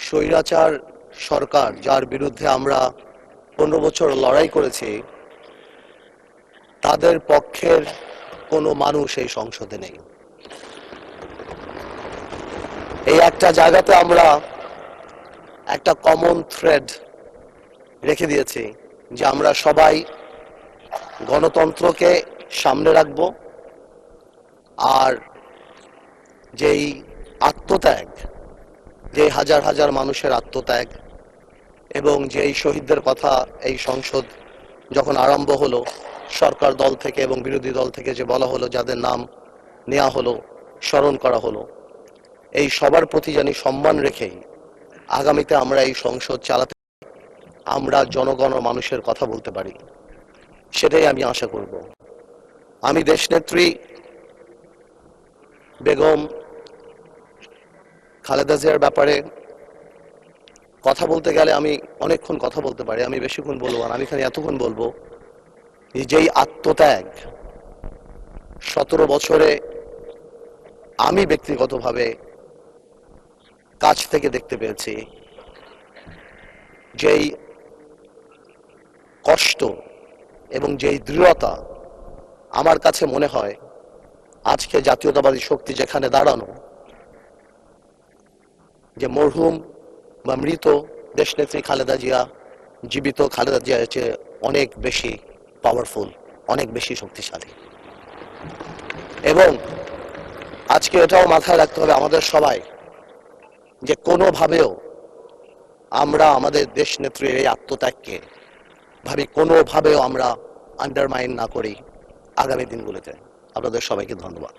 স্বৈরাচার সরকার যার বিরুদ্ধে আমরা 15 বছর লড়াই করেছি, তাদের পক্ষের কোনো মানুষ এই সংসদে নেই। এই একটা জায়গাতে আমরা একটা কমন থ্রেড রেখে দিয়েছি যে আমরা সবাই গণতন্ত্রকে সামনে রাখব, আর যেই আত্মত্যাগ, যে হাজার হাজার মানুষের আত্মত্যাগ এবং যেই শহীদদের কথা এই সংসদ যখন আরম্ভ হলো, সরকার দল থেকে এবং বিরোধী দল থেকে যে বলা হলো, যাদের নাম নেওয়া হলো, স্মরণ করা হলো, এই সবার প্রতি জানি সম্মান রেখেই আগামীতে আমরা এই সংসদ চালাতে, আমরা জনগণ ও মানুষের কথা বলতে পারি, সেটাই আমি আশা করব। আমি দেশনেত্রী বেগম খালেদা জিয়ার ব্যাপারে কথা বলতে গেলে আমি অনেকক্ষণ কথা বলতে পারি, আমি বেশিক্ষণ বলবো না, আমি এখানে এতক্ষণ বলবো যেই আত্মত্যাগ 17 বছরে আমি ব্যক্তিগতভাবে কাছ থেকে দেখতে পেয়েছি, যেই কষ্ট এবং যেই দৃঢ়তা, আমার কাছে মনে হয় আজকে জাতীয়তাবাদী শক্তি যেখানে দাঁড়ানো, যে মরহুম বা মৃত দেশনেত্রী খালেদা জিয়া জীবিত খালেদা জিয়া চেয়ে অনেক বেশি পাওয়ারফুল, অনেক বেশি শক্তিশালী। এবং আজকে এটাও মাথায় রাখতে হবে আমাদের সবাই যে কোনোভাবেও আমরা আমাদের দেশনেত্রীর এই আত্মত্যাগকে কোনোভাবেও আমরা আন্ডারমাইন না করি আগামী দিনগুলোতে। আপনাদের সবাইকে ধন্যবাদ।